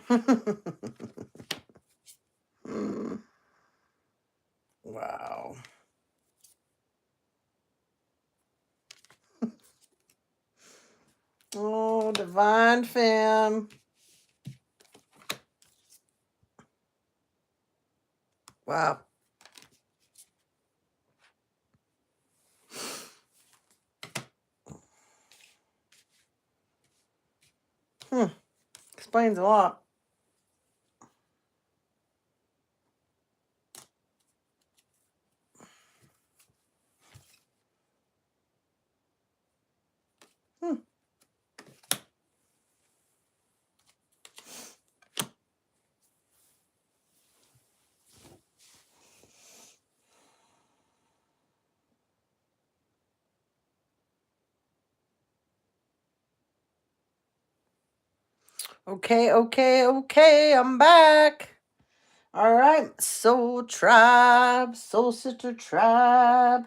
Wow. Oh, divine femme. Wow. Explains a lot. Hmm. Okay. I'm back. All right. Soul Tribe, Soul Sister Tribe.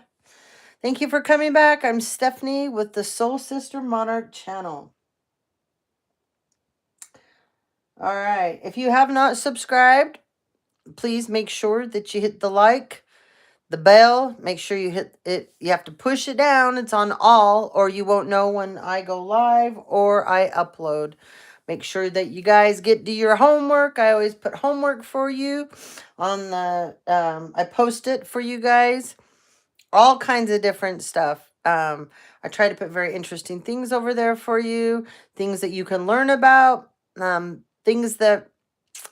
Thank you for coming back. I'm Stephanie with the Soul Sister Monarch channel. All right. If you have not subscribed, please make sure that you hit the like, the bell. Make sure you hit it. You have to push it down. It's on all, or you won't know when I go live or I upload. Make sure that you guys get to your homework. I always put homework for you on the, I post it for you guys. All kinds of different stuff. I try to put very interesting things over there for you, things that you can learn about, things that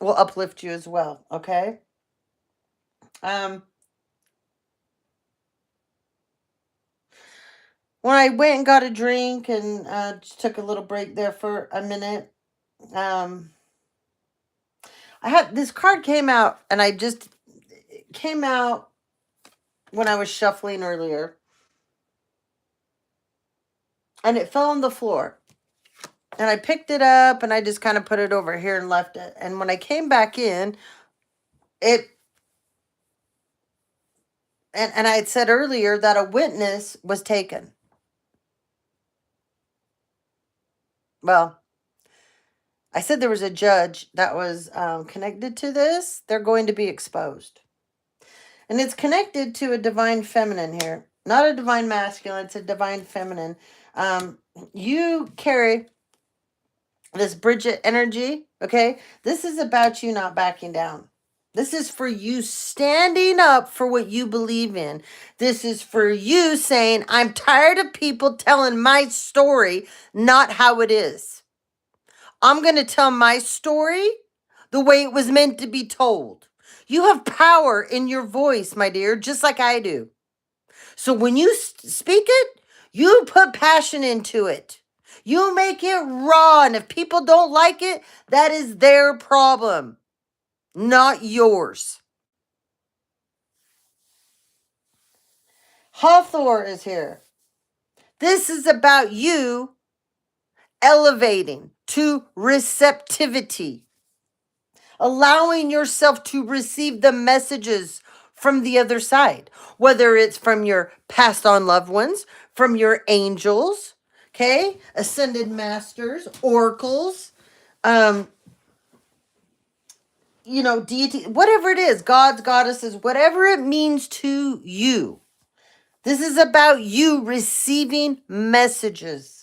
will uplift you as well. Okay. When I went and got a drink and just took a little break there for a minute, I had this card came out, and it came out when I was shuffling earlier, and it fell on the floor. And I picked it up and I just kind of put it over here and left it. And when I came back in, it and I had said earlier that a witness was taken. Well, I said there was a judge that was connected to this. They're going to be exposed. And it's connected to a divine feminine here. Not a divine masculine, it's a divine feminine. You carry this Bridget energy, okay? This is about you not backing down. This is for you standing up for what you believe in. This is for you saying, I'm tired of people telling my story, not how it is. I'm going to tell my story the way it was meant to be told. You have power in your voice, my dear, just like I do. So when you speak it, you put passion into it. You make it raw. And if people don't like it, that is their problem, not yours. Hawthorne is here. This is about you elevating to receptivity, allowing yourself to receive the messages from the other side, whether it's from your passed on loved ones, from your angels, okay, ascended masters, oracles, deity, whatever it is, gods, goddesses, whatever it means to you. This is about you receiving messages.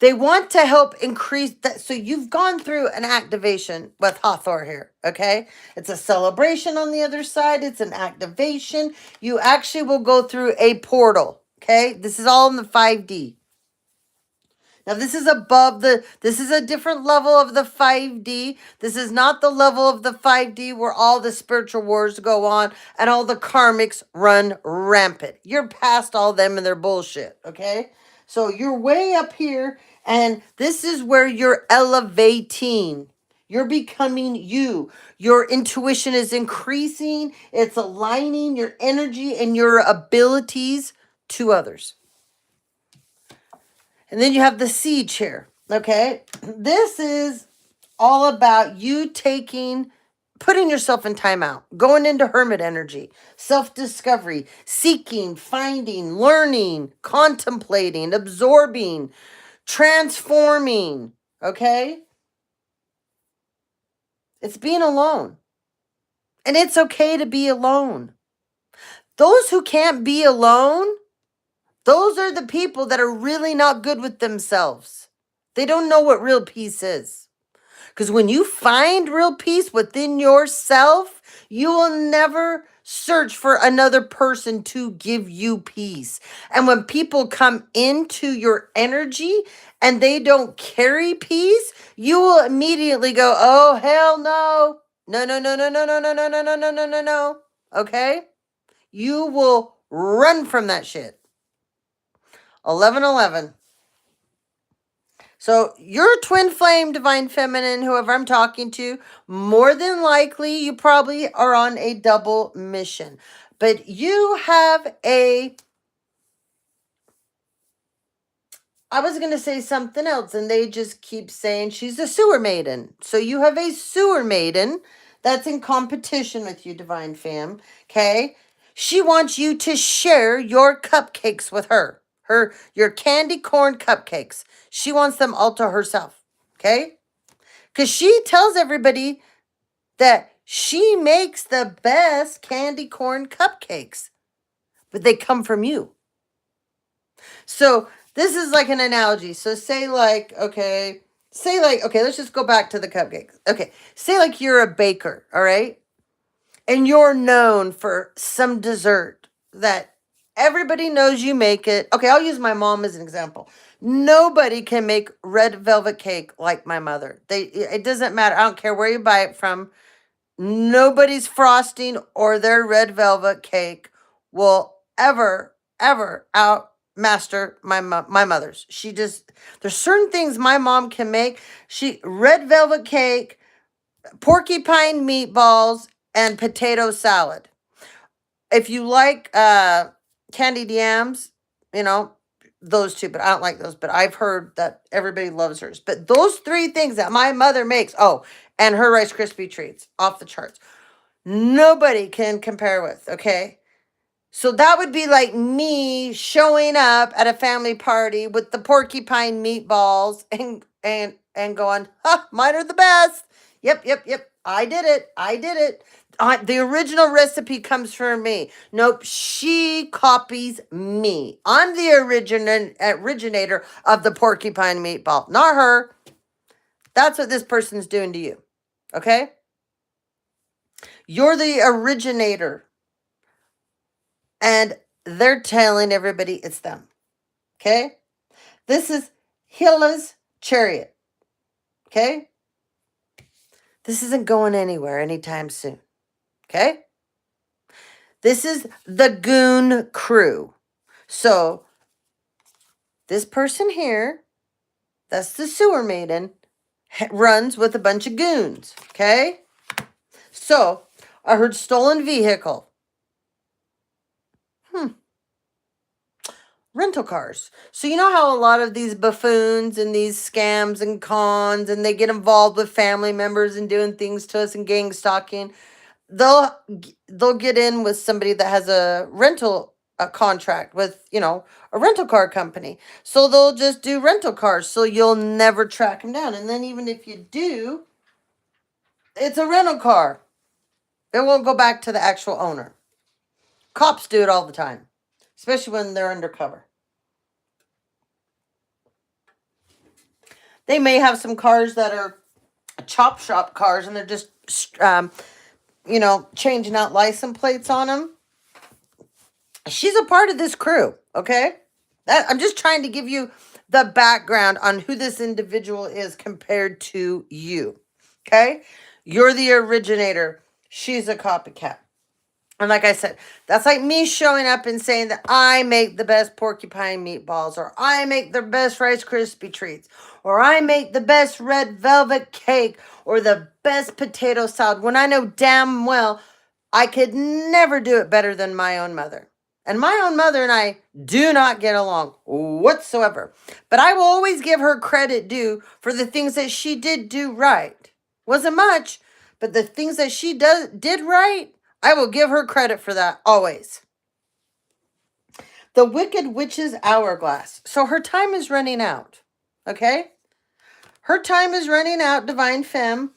They want to help increase that. So you've gone through an activation with Hathor here, okay? It's a celebration on the other side. It's an activation. You actually will go through a portal, okay? This is all in the 5D. Now, this is this is a different level of the 5D. This is not the level of the 5D where all the spiritual wars go on and all the karmics run rampant. You're past all them and their bullshit, okay? So you're way up here, and this is where you're elevating. You're becoming you. Your intuition is increasing. It's aligning your energy and your abilities to others. And then you have the siege here, okay? This is all about you putting yourself in timeout, going into hermit energy, self-discovery, seeking, finding, learning, contemplating, absorbing, transforming, okay? It's being alone. And it's okay to be alone. Those who can't be alone, those are the people that are really not good with themselves. They don't know what real peace is. Because when you find real peace within yourself, you will never search for another person to give you peace. And when people come into your energy and they don't carry peace, you will immediately go, oh, hell no. No, no, no, no, no, no, no, no, no, no, no, no, no, no. Okay? You will run from that shit. 1111. So your twin flame, divine feminine, whoever I'm talking to, more than likely you probably are on a double mission. But you have I was going to say something else, and they just keep saying she's a sewer maiden. So you have a sewer maiden that's in competition with you, divine fam. Okay? She wants you to share your cupcakes with her. Your candy corn cupcakes. She wants them all to herself. Okay? Because she tells everybody that she makes the best candy corn cupcakes, but they come from you. So this is like an analogy. So say okay, let's just go back to the cupcakes. Okay, say like you're a baker, all right? And you're known for some dessert that everybody knows you make it. Okay, I'll use my mom as an example. Nobody can make red velvet cake like my mother. It doesn't matter. I don't care where you buy it from. Nobody's frosting or their red velvet cake will ever outmaster my mother's. There's certain things my mom can make. Red velvet cake, porcupine meatballs, and potato salad. If you like candied yams, those two, but I don't like those. But I've heard that everybody loves hers. But those three things that my mother makes, and her Rice Krispie treats, off the charts. Nobody can compare with, okay? So that would be like me showing up at a family party with the porcupine meatballs and going, mine are the best. Yep. I did it. The original recipe comes from me. Nope, she copies me. I'm the originator of the porcupine meatball, not her. That's what this person's doing to you, okay? You're the originator. And they're telling everybody it's them. Okay? This is Hila's chariot. Okay? This isn't going anywhere anytime soon. Okay? This is the goon crew. So, this person here, that's the sewer maiden, runs with a bunch of goons. Okay? So, I heard stolen vehicle. Rental cars. So you know how a lot of these buffoons and these scams and cons, and they get involved with family members and doing things to us and gang stalking. They'll get in with somebody that has a contract with, a rental car company. So they'll just do rental cars. So you'll never track them down. And then even if you do, it's a rental car. It won't go back to the actual owner. Cops do it all the time, especially when they're undercover. They may have some cars that are chop shop cars and they're just, changing out license plates on them. She's a part of this crew, okay? I'm just trying to give you the background on who this individual is compared to you, okay? You're the originator. She's a copycat. And like I said, that's like me showing up and saying that I make the best porcupine meatballs, or I make the best Rice Krispie treats, or I make the best red velvet cake, or the best potato salad, when I know damn well I could never do it better than my own mother. And my own mother and I do not get along whatsoever. But I will always give her credit due for the things that she did do right. Wasn't much, but the things that she did right, I will give her credit for that, always. The Wicked Witch's Hourglass. So her time is running out, okay? Her time is running out, Divine Femme.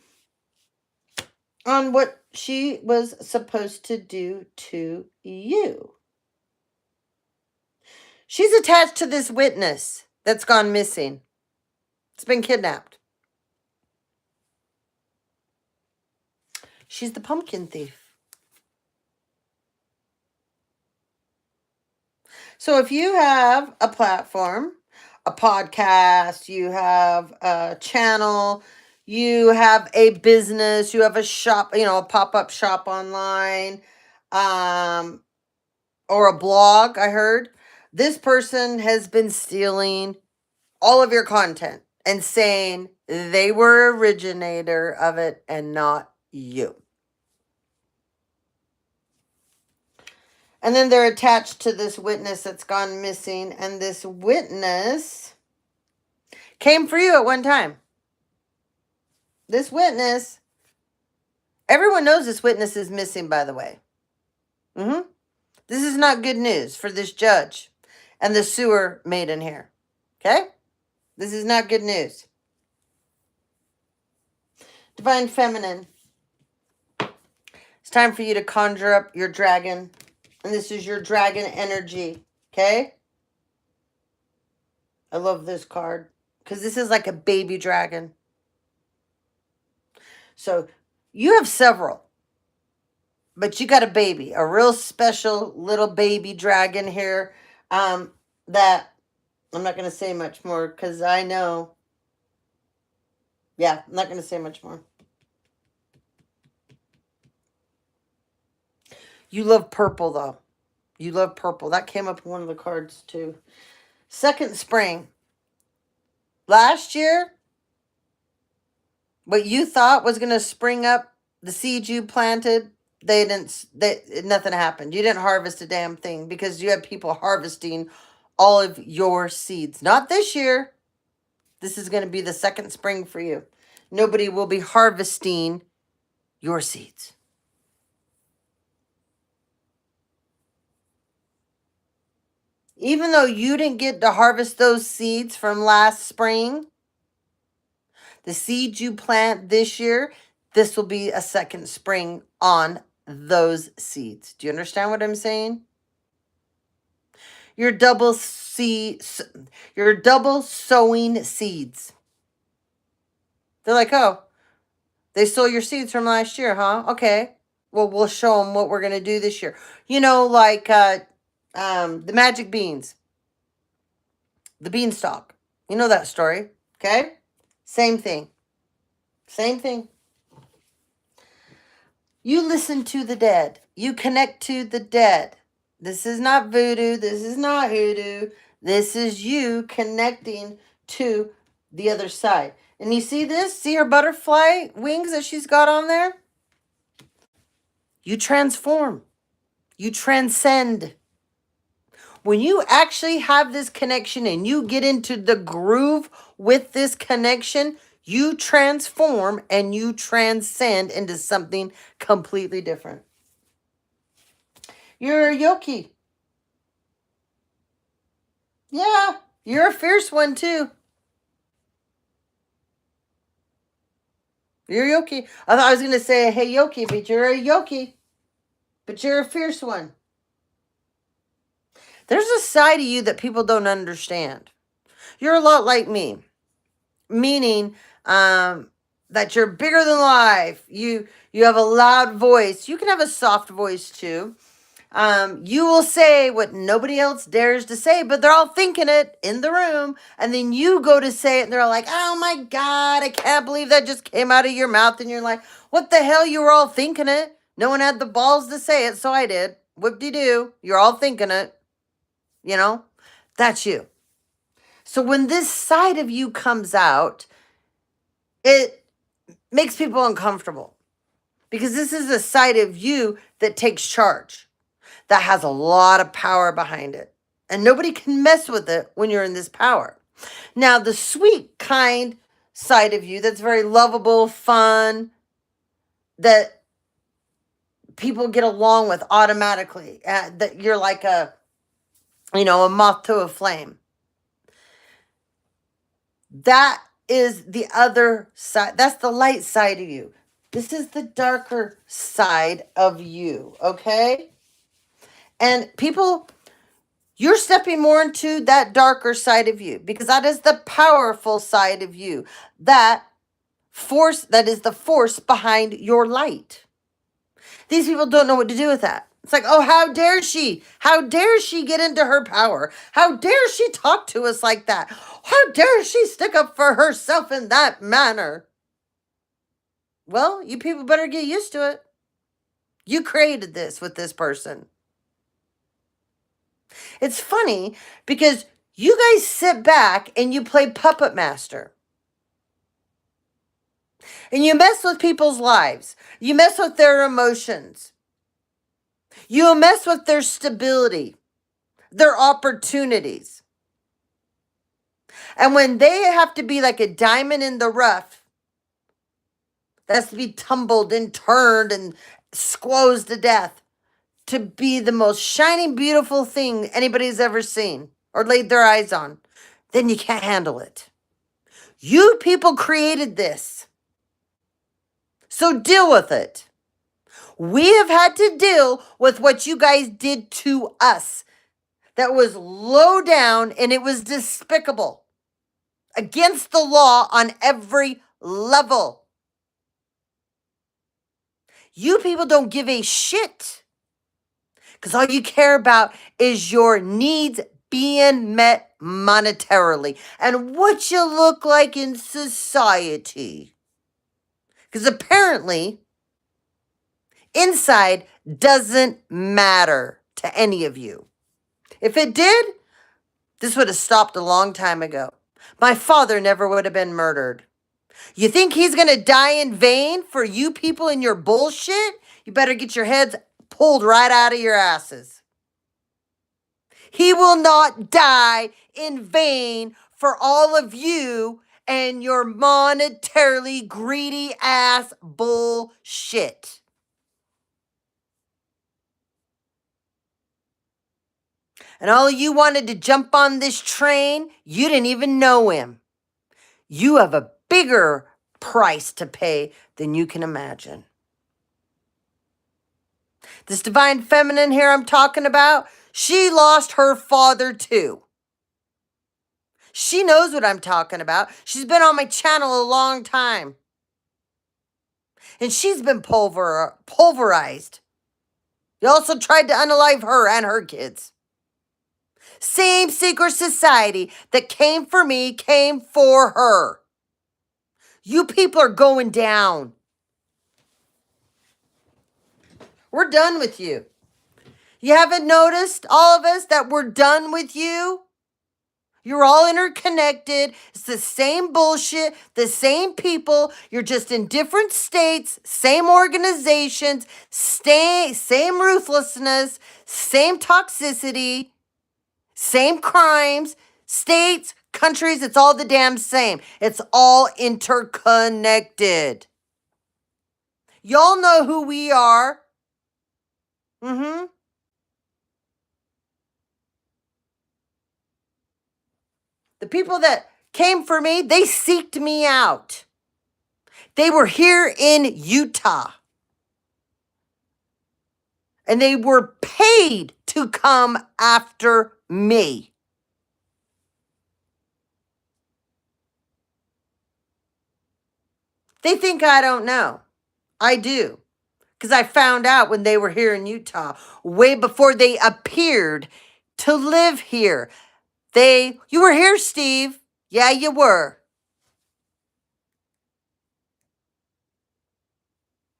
on what she was supposed to do to you. She's attached to this witness that's gone missing. It's been kidnapped. She's the pumpkin thief. So if you have a platform, a podcast, you have a channel, you have a business, you have a shop, a pop-up shop online, um, or a blog, I heard, this person has been stealing all of your content and saying they were originator of it and not you. And then they're attached to this witness that's gone missing, and this witness came for you at one time. This witness, everyone knows this witness is missing, by the way. This is not good news for this judge and the sewer maiden here. Okay? This is not good news. Divine Feminine. It's time for you to conjure up your dragon. And this is your dragon energy. Okay? I love this card. Because this is like a baby dragon. So, you have several. But you got a baby. A real special little baby dragon here. That I'm not going to say much more. Because I know. Yeah, I'm not going to say much more. You love purple, though. You love purple. That came up in one of the cards, too. Second spring. Last year, what you thought was going to spring up, the seeds you planted, nothing happened. You didn't harvest a damn thing because you had people harvesting all of your seeds. Not this year. This is going to be the second spring for you. Nobody will be harvesting your seeds. Even though you didn't get to harvest those seeds from last spring, the seeds you plant this year, this will be a second spring on those seeds. Do you understand what I'm saying? You're double sowing seeds. They're like, oh, they stole your seeds from last year, huh? Okay. Well, we'll show them what we're going to do this year. Like the magic beans. The beanstalk. You know that story, okay? Same thing. Same thing. You listen to the dead. You connect to the dead. This is not voodoo. This is not hoodoo. This is you connecting to the other side. And you see this? See her butterfly wings that she's got on there? You transform. You transcend. When you actually have this connection and you get into the groove with this connection, you transform and you transcend into something completely different. You're a yogi. Yeah, you're a fierce one too. You're a yogi. I thought I was going to say, hey, yogi, but you're a yogi. But you're a fierce one. There's a side of you that people don't understand. You're a lot like me. Meaning that you're bigger than life. You have a loud voice. You can have a soft voice too. You will say what nobody else dares to say, but they're all thinking it in the room. And then you go to say it and they're all like, oh my God, I can't believe that just came out of your mouth. And you're like, what the hell? You were all thinking it. No one had the balls to say it, so I did. Whoop-de-doo. You're all thinking it. That's you. So when this side of you comes out, it makes people uncomfortable because this is a side of you that takes charge, that has a lot of power behind it. And nobody can mess with it when you're in this power. Now, the sweet, kind side of you that's very lovable, fun, that people get along with automatically, that you're like a moth to a flame. That is the other side. That's the light side of you. This is the darker side of you, okay? And people, you're stepping more into that darker side of you because that is the powerful side of you. That is the force behind your light. These people don't know what to do with that. It's like, oh, how dare she? How dare she get into her power? How dare she talk to us like that? How dare she stick up for herself in that manner? Well, you people better get used to it. You created this with this person. It's funny because you guys sit back and you play puppet master. And you mess with people's lives. You mess with their emotions. You mess with their stability, their opportunities. And when they have to be like a diamond in the rough, that has to be tumbled and turned and squozed to death to be the most shining, beautiful thing anybody's ever seen or laid their eyes on, then you can't handle it. You people created this. So deal with it. We have had to deal with what you guys did to us. That was low down and it was despicable. Against the law on every level. You people don't give a shit. Because all you care about is your needs being met monetarily and what you look like in society. Because apparently, inside doesn't matter to any of you. If it did, this would have stopped a long time ago. My father never would have been murdered. You think he's going to die in vain for you people and your bullshit? You better get your heads pulled right out of your asses. He will not die in vain for all of you and your monetarily greedy ass bullshit. And all of you wanted to jump on this train, you didn't even know him. You have a bigger price to pay than you can imagine. This divine feminine here I'm talking about, she lost her father too. She knows what I'm talking about. She's been on my channel a long time. And she's been pulverized. You also tried to unalive her and her kids. Same secret society that came for me came for her. You people are going down. We're done with you. You haven't noticed, all of us, that we're done with you? You're all interconnected. It's the same bullshit, the same people. You're just in different states, same organizations, same ruthlessness, same toxicity, same crimes, states, countries. It's all the damn same. It's all interconnected. Y'all know who we are. The people that came for me, they seeked me out. They were here in Utah. And they were paid to come after me. They think I don't know. I do. Because I found out when they were here in Utah, way before they appeared to live here. You were here, Steve. Yeah, you were.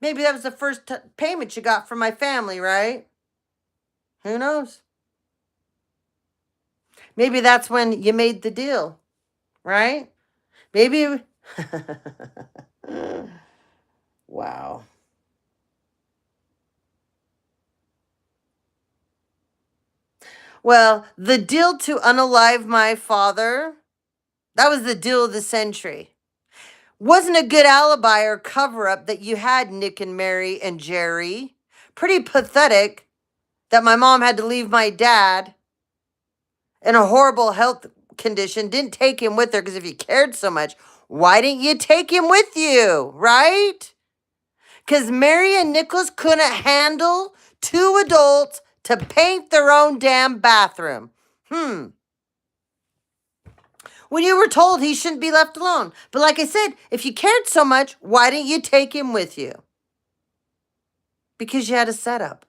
Maybe that was the first payment you got from my family, right? Who knows? Maybe that's when you made the deal, right? Maybe. Wow. Well, the deal to unalive my father, that was the deal of the century. Wasn't a good alibi or cover up that you had Nick and Mary and Jerry. Pretty pathetic that my mom had to leave my dad in a horrible health condition, didn't take him with her because if you cared so much, why didn't you take him with you, right? Because Mary and Nicholas couldn't handle two adults to paint their own damn bathroom. When you were told he shouldn't be left alone. But like I said, if you cared so much, why didn't you take him with you? Because you had a setup.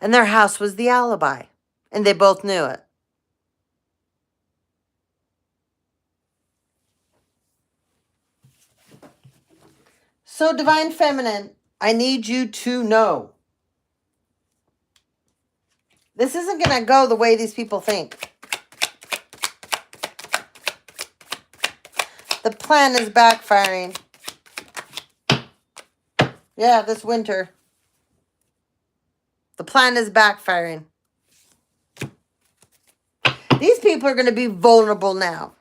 And their house was the alibi. And they both knew it. So, Divine Feminine, I need you to know. This isn't going to go the way these people think. The plan is backfiring. Yeah, this winter. The plan is backfiring. These people are going to be vulnerable now.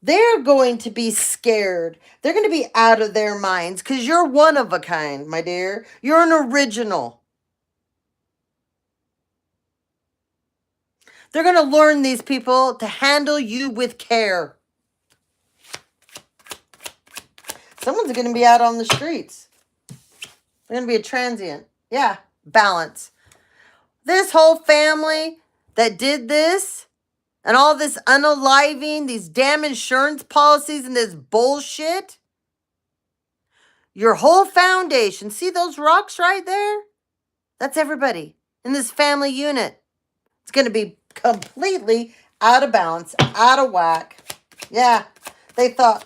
They're going to be scared. They're going to be out of their minds because you're one of a kind, my dear. You're an original. They're going to learn, these people, to handle you with care. Someone's going to be out on the streets. They're going to be a transient. Yeah, balance. This whole family that did this and all this unaliving, these damn insurance policies and this bullshit, your whole foundation, see those rocks right there? That's everybody in this family unit. It's going to be completely out of balance, out of whack. Yeah, they thought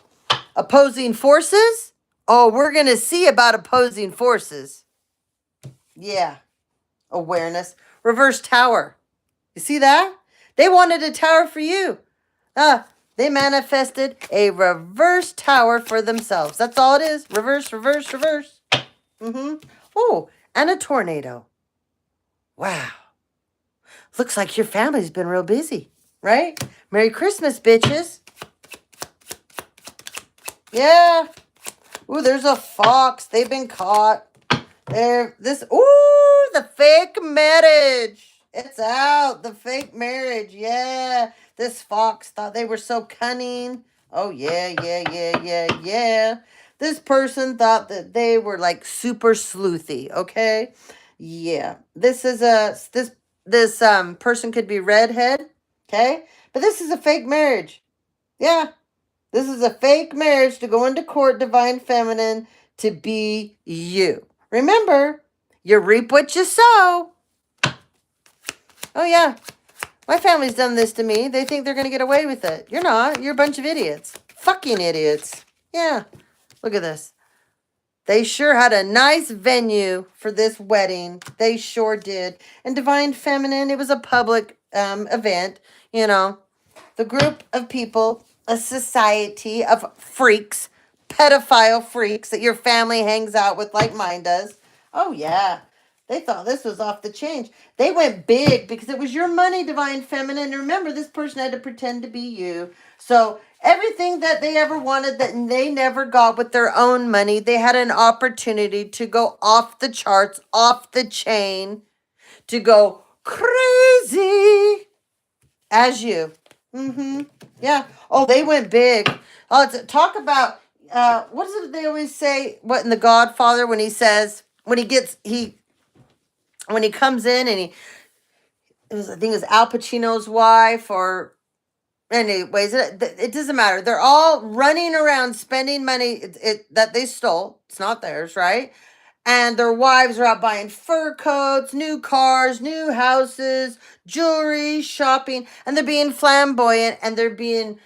opposing forces? Oh, we're going to see about opposing forces. Yeah, awareness. Reverse tower. You see that? They wanted a tower for you. They manifested a reverse tower for themselves. That's all it is. Reverse, reverse, reverse. Oh, and a tornado. Wow. Looks like your family's been real busy, right? Merry Christmas, bitches. Yeah. Ooh, there's a fox. They've been caught. The fake marriage. It's out. The fake marriage. Yeah. This fox thought they were so cunning. Oh, yeah. This person thought that they were like super sleuthy, okay? Yeah. This person could be redhead, okay? But this is a fake marriage. Yeah. This is a fake marriage to go into court, Divine Feminine, to be you. Remember, you reap what you sow. Oh, yeah. My family's done this to me. They think they're going to get away with it. You're not. You're a bunch of idiots. Fucking idiots. Yeah. Look at this. They sure had a nice venue for this wedding. They sure did. And Divine Feminine, it was a public event. You know, the group of people, a society of freaks, pedophile freaks that your family hangs out with like mine does. Oh, yeah. They thought this was off the chain. They went big because it was your money, Divine Feminine. And remember, this person had to pretend to be you. So everything that they ever wanted that they never got with their own money, they had an opportunity to go off the charts, off the chain, to go crazy as you. Yeah. Oh, they went big. Oh, talk about, what is it they always say? What in The Godfather when he says, when he comes in and I think it was Al Pacino's wife or anyways, it doesn't matter. They're all running around spending money that they stole. It's not theirs, right? And their wives are out buying fur coats, new cars, new houses, jewelry, shopping, and they're being flamboyant and they're being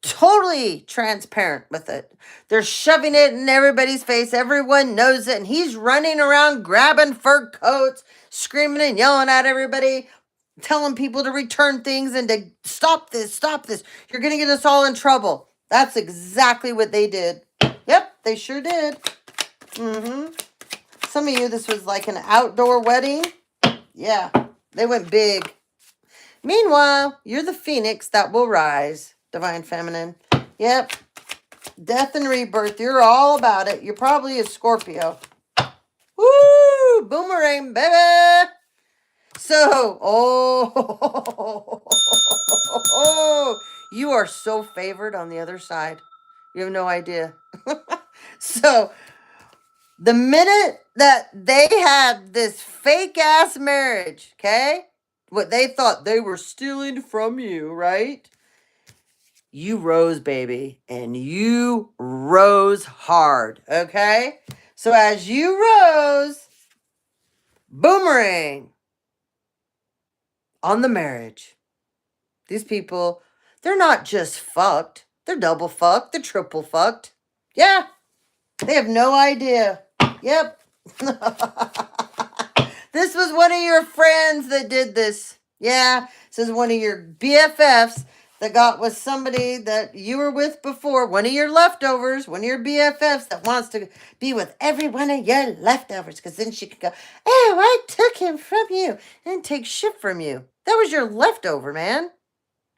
totally transparent with it. They're shoving it in everybody's face. Everyone knows it. And he's running around grabbing fur coats, screaming and yelling at everybody, telling people to return things and to stop this, stop this. You're going to get us all in trouble. That's exactly what they did. Yep, they sure did. Some of you, this was like an outdoor wedding. Yeah, they went big. Meanwhile, you're the phoenix that will rise, Divine Feminine. Yep. Death and rebirth. You're all about it. You're probably a Scorpio. Woo! Boomerang, baby! So, you are so favored on the other side. You have no idea. So, The minute that they had this fake ass marriage, okay? What they thought they were stealing from you, right? You rose, baby, and you rose hard, okay? So as you rose, boomerang on the marriage. These people, they're not just fucked, they're double fucked, they're triple fucked. Yeah, they have no idea. Yep. This was one of your friends that did this. Yeah, this is one of your BFFs that got with somebody that you were with before. One of your leftovers, one of your BFFs that wants to be with every one of your leftovers. Because then she could go, oh, I took him from you and take shit from you. That was your leftover, man.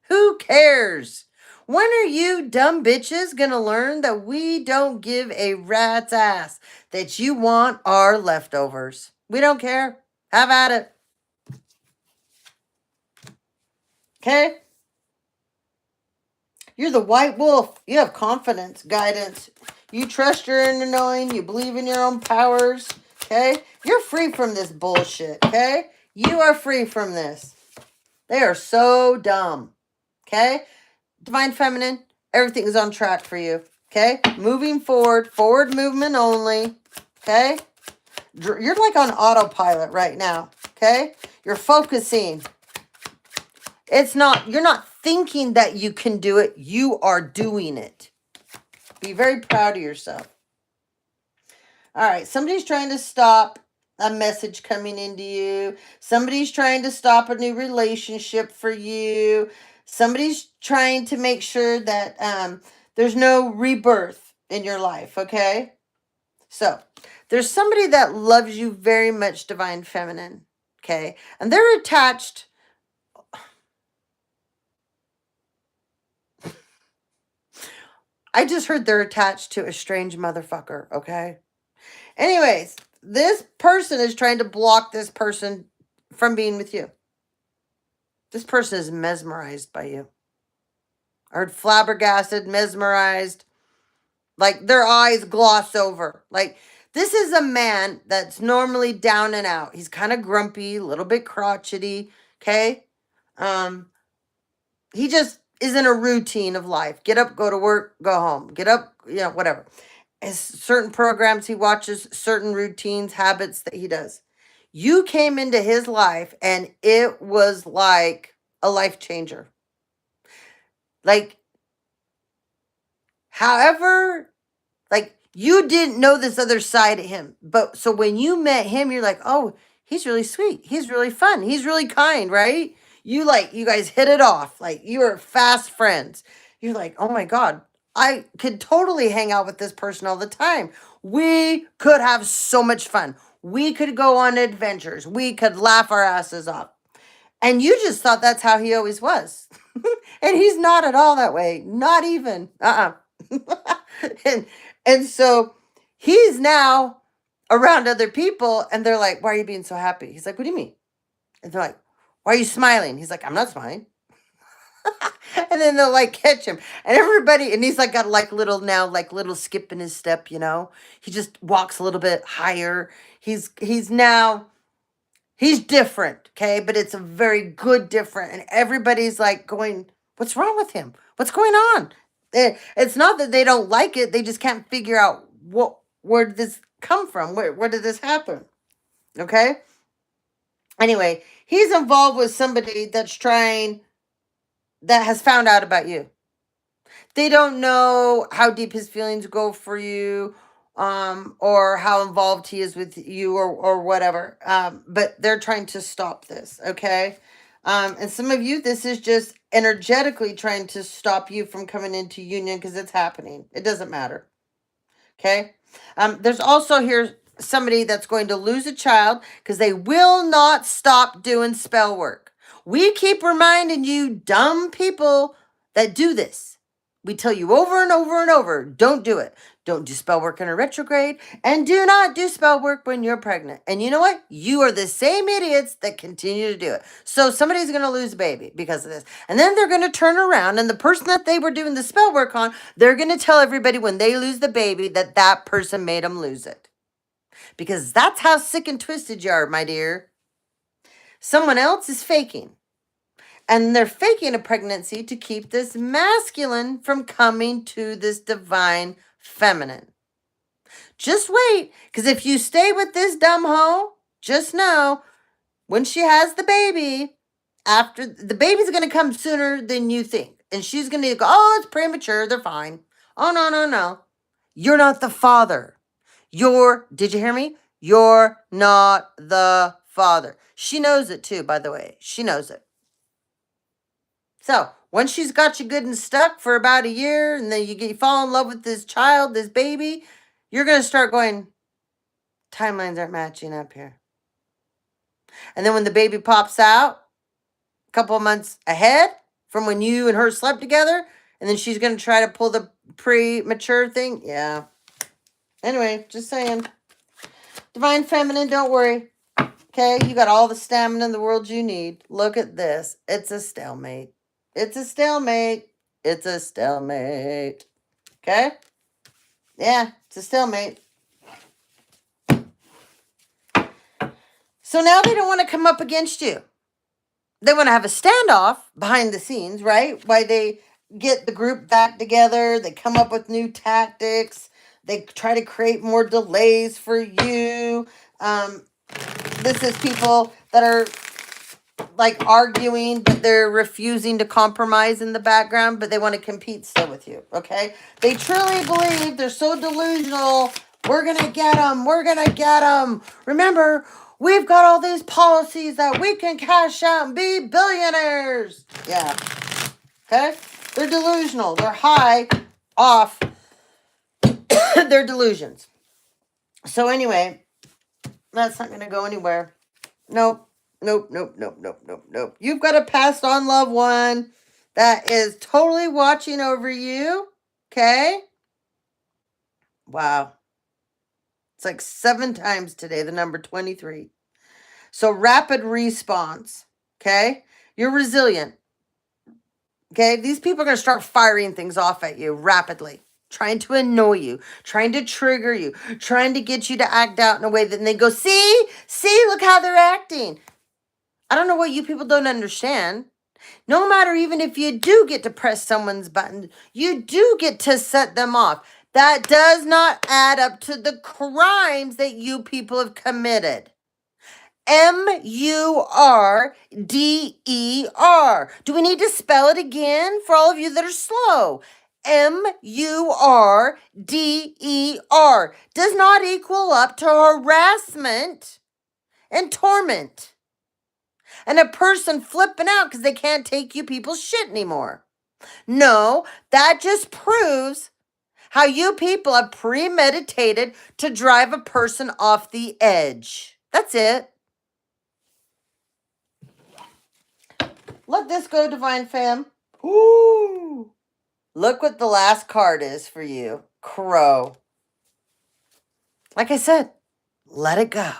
Who cares? When are you dumb bitches gonna learn that we don't give a rat's ass that you want our leftovers? We don't care. Have at it. Okay? You're the white wolf. You have confidence, guidance. You trust your inner knowing. You believe in your own powers. Okay? You're free from this bullshit. Okay? You are free from this. They are so dumb. Okay? Divine Feminine, everything is on track for you. Okay? Moving forward, forward movement only. Okay? You're like on autopilot right now. Okay? You're focusing. You're not thinking that you can do it. You are doing it. Be very proud of yourself. All right. Somebody's trying to stop a message coming into you. Somebody's trying to stop a new relationship for you. Somebody's trying to make sure that there's no rebirth in your life. Okay. So there's somebody that loves you very much, Divine Feminine. Okay. And they're attached. I just heard they're attached to a strange motherfucker, okay? Anyways, this person is trying to block this person from being with you. This person is mesmerized by you. I heard flabbergasted, mesmerized, like their eyes gloss over. Like, this is a man that's normally down and out. He's kind of grumpy, a little bit crotchety, okay? He just is in a routine of life. Get up, go to work, go home. Get up, whatever. Has certain programs he watches, certain routines, habits that he does. You came into his life and it was like a life changer. Like, however, like you didn't know this other side of him. But so when you met him, you're like, oh, he's really sweet. He's really fun. He's really kind, right? You guys hit it off. Like you were fast friends. You're like, oh my God, I could totally hang out with this person all the time. We could have so much fun. We could go on adventures. We could laugh our asses off. And you just thought that's how he always was. And he's not at all that way. Not even. and and so he's now around other people and they're like, why are you being so happy? He's like, what do you mean? And they're like, why are you smiling? He's like, I'm not smiling. And then they'll like catch him. And everybody, and he's like got like little now, like little skip in his step, He just walks a little bit higher. He's different, okay? But it's a very good different. And everybody's like going, what's wrong with him? What's going on? It's not that they don't like it. They just can't figure out where did this come from? Where did this happen? Okay? Anyway, he's involved with somebody that has found out about you. They don't know how deep his feelings go for you, or how involved he is with you or whatever. But they're trying to stop this, okay? And some of you, this is just energetically trying to stop you from coming into union because it's happening. It doesn't matter. Okay. There's also here somebody that's going to lose a child because they will not stop doing spell work. We keep reminding you, dumb people that do this. We tell you over and over and over, don't do it. Don't do spell work in a retrograde, and do not do spell work when you're pregnant. And you know what? You are the same idiots that continue to do it. So somebody's going to lose a baby because of this. And then they're going to turn around, and the person that they were doing the spell work on, they're going to tell everybody when they lose the baby that that person made them lose it. Because that's how sick and twisted you are, my dear. Someone else is faking. And they're faking a pregnancy to keep this masculine from coming to this divine feminine. Just wait, because if you stay with this dumb hoe, just know when she has the baby, after the baby's going to come sooner than you think. And she's going to go, oh, it's premature. They're fine. Oh, no, no, no. You're not the father. Did you hear me? You're not the father. She knows it too, by the way. She knows it. So once she's got you good and stuck for about a year, and then you fall in love with this child, this baby, you're going to start going, timelines aren't matching up here. And then when the baby pops out, a couple of months ahead from when you and her slept together, and then she's going to try to pull the premature thing. Yeah. Anyway, just saying. Divine feminine, don't worry. Okay, you got all the stamina in the world you need. Look at this. It's a stalemate. It's a stalemate. It's a stalemate. Okay? Yeah, it's a stalemate. So now they don't want to come up against you. They want to have a standoff behind the scenes, right? Why they get the group back together. They come up with new tactics. They try to create more delays for you. This is people that are like arguing, but they're refusing to compromise in the background, but they want to compete still with you, okay? They truly believe, they're so delusional, we're going to get them, we're going to get them. Remember, we've got all these policies that we can cash out and be billionaires. Yeah, okay? They're delusional. They're high off their delusions. So anyway, that's not going to go anywhere. Nope. Nope, nope, nope, nope, nope, nope. You've got a passed on loved one that is totally watching over you. Okay? Wow. It's like 7 times today, the number 23. So rapid response. Okay? You're resilient. Okay? These people are going to start firing things off at you rapidly. Trying to annoy you, trying to trigger you, trying to get you to act out in a way that they go, see, look how they're acting. I don't know what you people don't understand. No matter even if you do get to press someone's button, you do get to set them off. That does not add up to the crimes that you people have committed. M-U-R-D-E-R. Do we need to spell it again for all of you that are slow? M-U-R-D-E-R does not equal up to harassment and torment. And a person flipping out because they can't take you people's shit anymore. No, that just proves how you people have premeditated to drive a person off the edge. That's it. Let this go, Divine Fam. Ooh. Look what the last card is for you. Crow. Like I said, let it go.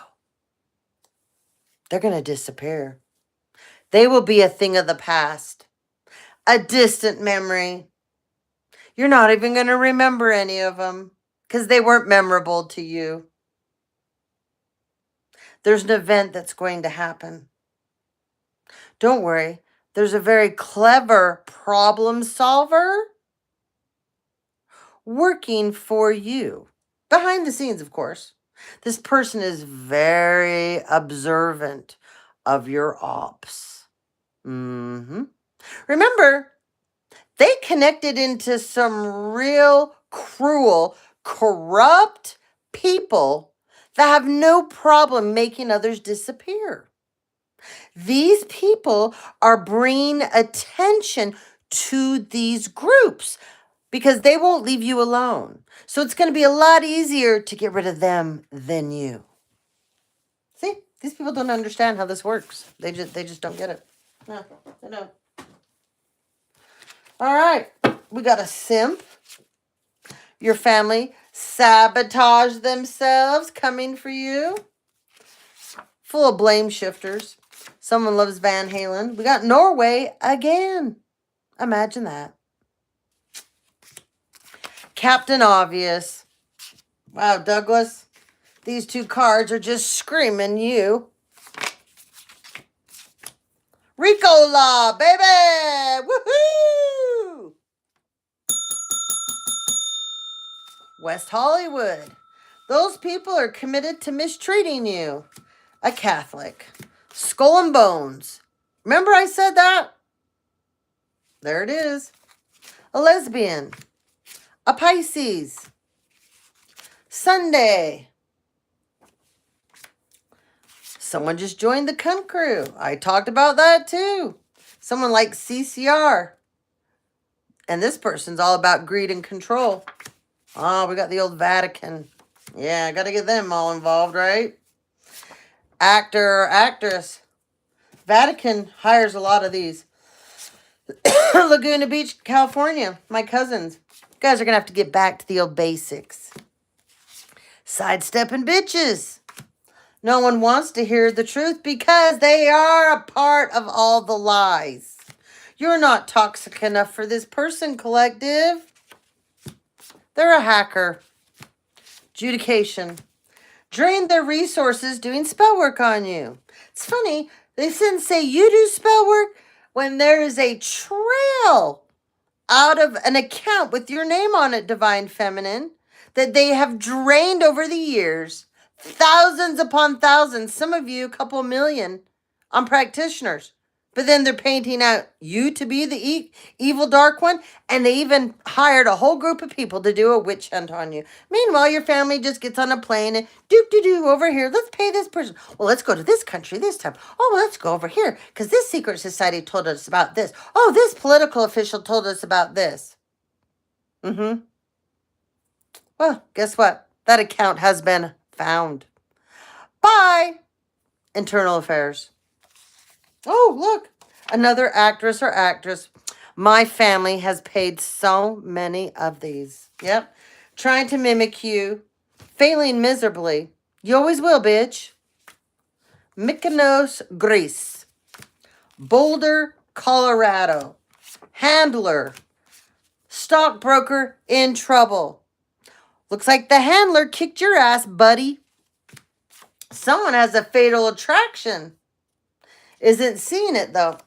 They're going to disappear. They will be a thing of the past. A distant memory. You're not even going to remember any of them because they weren't memorable to you. There's an event that's going to happen. Don't worry. There's a very clever problem solver working for you. Behind the scenes, of course. This person is very observant of your ops. Remember, they connected into some real cruel, corrupt people that have no problem making others disappear. These people are bringing attention to these groups because they won't leave you alone. So it's going to be a lot easier to get rid of them than you. See, these people don't understand how this works. They just don't get it. No, they don't. All right, we got a simp. Your family sabotage themselves coming for you. Full of blame shifters. Someone loves Van Halen. We got Norway again. Imagine that. Captain Obvious. Wow, Douglas. These two cards are just screaming you. Rico Law, baby! Woohoo! West Hollywood. Those people are committed to mistreating you. A Catholic. Skull and Bones. Remember I said that? There it is. A lesbian. A Pisces. Sunday. Someone just joined the cunt crew. I talked about that too. Someone like CCR. And this person's all about greed and control. Oh, we got the old Vatican. Yeah, got to get them all involved, right? Actor or actress. Vatican hires a lot of these. Laguna Beach, California. My cousins. You guys are going to have to get back to the old basics. Sidestepping bitches. No one wants to hear the truth because they are a part of all the lies. You're not toxic enough for this person, collective. They're a hacker. Adjudication. Drain their resources doing spell work on you. It's funny, they didn't say you do spell work when there is a trail out of an account with your name on it, Divine Feminine, that they have drained over the years. Thousands upon thousands, some of you a couple million on practitioners. But then they're painting out you to be the evil dark one, and they even hired a whole group of people to do a witch hunt on you. Meanwhile, your family just gets on a plane and do over here. Let's pay this person. Well, let's go to this country this time. Oh, well, let's go over here because this secret society told us about this. Oh, this political official told us about this. Well, guess what? That account has been found. Bye. Internal affairs. Oh, look. Another actress or actress. My family has paid so many of these. Yep. Trying to mimic you. Failing miserably. You always will, bitch. Mykonos, Greece. Boulder, Colorado. Handler. Stockbroker in trouble. Looks like the handler kicked your ass, buddy. Someone has a fatal attraction. Isn't seeing it, though.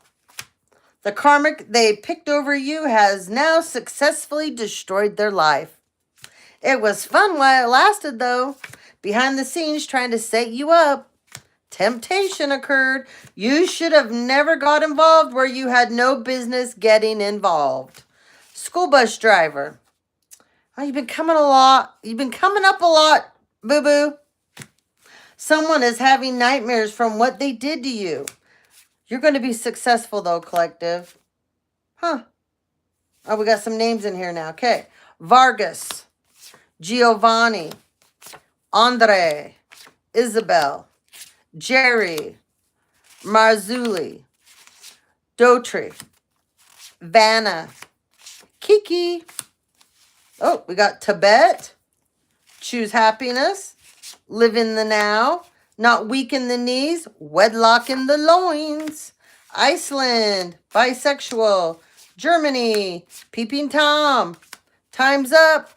The karmic they picked over you has now successfully destroyed their life. It was fun while it lasted, though. Behind the scenes trying to set you up. Temptation occurred. You should have never got involved where you had no business getting involved. School bus driver. Oh, you've been coming a lot. You've been coming up a lot, boo-boo. Someone is having nightmares from what they did to you. You're going to be successful, though, collective. Huh. Oh, we got some names in here now. Okay. Vargas. Giovanni. Andre. Isabel. Jerry. Marzulli. Dotry. Vanna. Kiki. Oh, we got Tibet. Choose happiness. Live in the now. Not weak in the knees. Wedlock in the loins. Iceland. Bisexual. Germany. Peeping Tom. Time's up.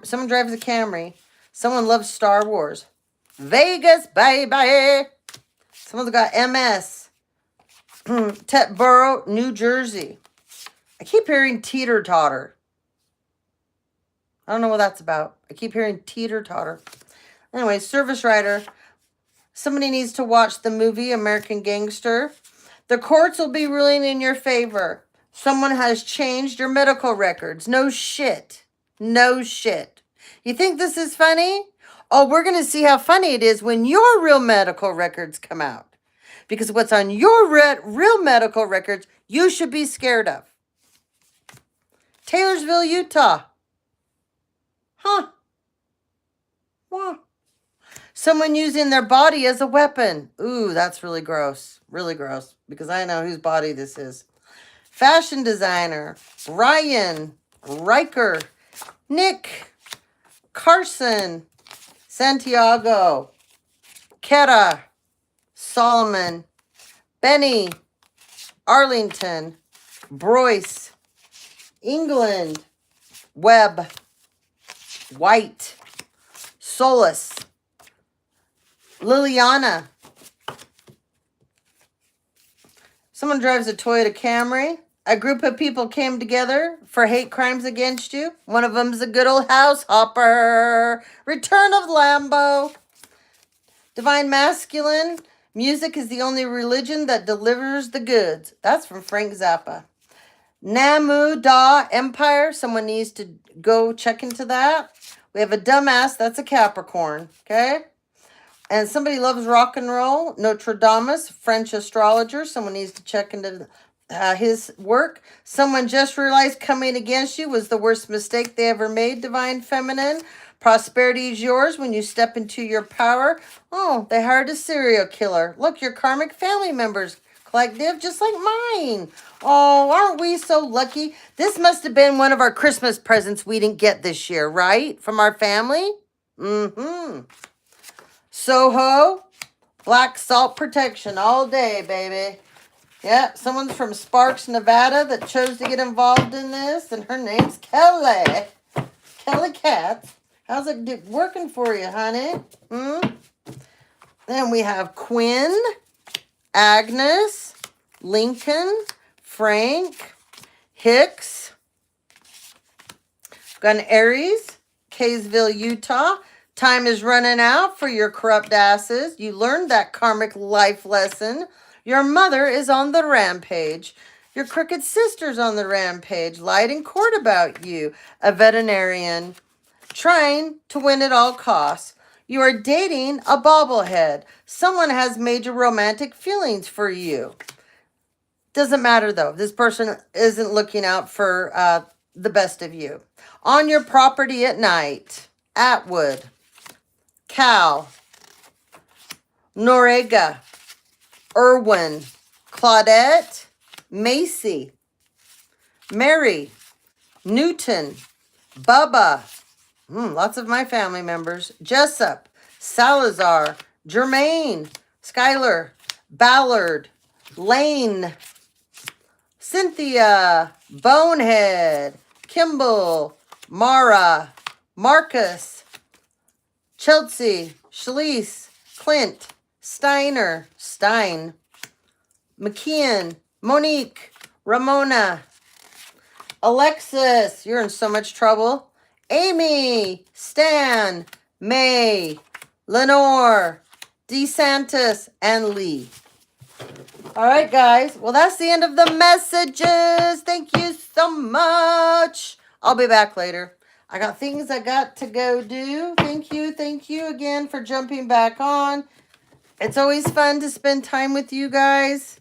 Someone drives a Camry. Someone loves Star Wars. Vegas, baby. Someone's got MS. Tetboro, New Jersey. I keep hearing teeter-totter. I don't know what that's about. I keep hearing teeter-totter. Anyway, service writer. Somebody needs to watch the movie American Gangster. The courts will be ruling in your favor. Someone has changed your medical records. No shit. No shit. You think this is funny? Oh, we're going to see how funny it is when your real medical records come out. Because what's on your real medical records, you should be scared of. Taylorsville, Utah. Huh. Wow. Someone using their body as a weapon. Ooh, that's really gross. Really gross. Because I know whose body this is. Fashion designer. Ryan. Riker. Nick. Carson. Santiago. Kera. Solomon. Benny. Arlington. Broyce. England. Webb. White. Solace. Liliana. Someone drives a Toyota Camry. A group of people came together for hate crimes against you. One of them's a good old house hopper. Return of Lambo. Divine Masculine. Music is the only religion that delivers the goods. That's from Frank Zappa. Namu Da Empire. Someone needs to go check into that. We have a dumbass. That's a Capricorn. Okay. And somebody loves rock and roll. Nostradamus, French astrologer. Someone needs to check into his work. Someone just realized coming against you was the worst mistake they ever made, Divine Feminine. Prosperity is yours when you step into your power. Oh, they hired a serial killer. Look, your karmic family members, collective, just like mine. Oh, aren't we so lucky? This must have been one of our Christmas presents we didn't get this year, right? From our family? Mm-hmm. Soho, black salt protection all day, baby. Yeah, someone's from Sparks, Nevada that chose to get involved in this, and her name's Kelly. Kelly Katz. How's it working for you, honey? Then we have Quinn, Agnes, Lincoln, Frank, Hicks. Got an Aries, Kaysville, Utah. Time is running out for your corrupt asses. You learned that karmic life lesson. Your mother is on the rampage. Your crooked sister's on the rampage. Lied in court about you. A veterinarian. Trying to win at all costs. You are dating a bobblehead. Someone has major romantic feelings for you. Doesn't matter though. This person isn't looking out for the best of you. On your property at night. Atwood. Cal. Norega. Irwin. Claudette. Macy. Mary. Newton. Bubba. Lots of my family members. Jessup, Salazar, Jermaine, Skylar, Ballard, Lane, Cynthia, Bonehead, Kimball, Mara, Marcus, Chelsea, Schlese, Clint, Stein, McKeon, Monique, Ramona, Alexis, you're in so much trouble. Amy, Stan, May, Lenore, DeSantis, and Lee. All right, guys. Well, that's the end of the messages. Thank you so much. I'll be back later. I got things I got to go do. Thank you again for jumping back on. It's always fun to spend time with you guys.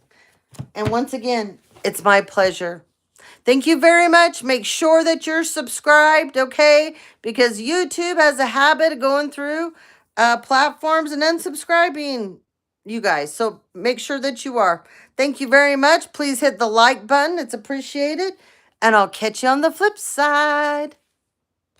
And once again, it's my pleasure. Thank you very much. Make sure that you're subscribed, okay? Because YouTube has a habit of going through platforms and unsubscribing you guys. So make sure that you are. Thank you very much. Please hit the like button. It's appreciated. And I'll catch you on the flip side.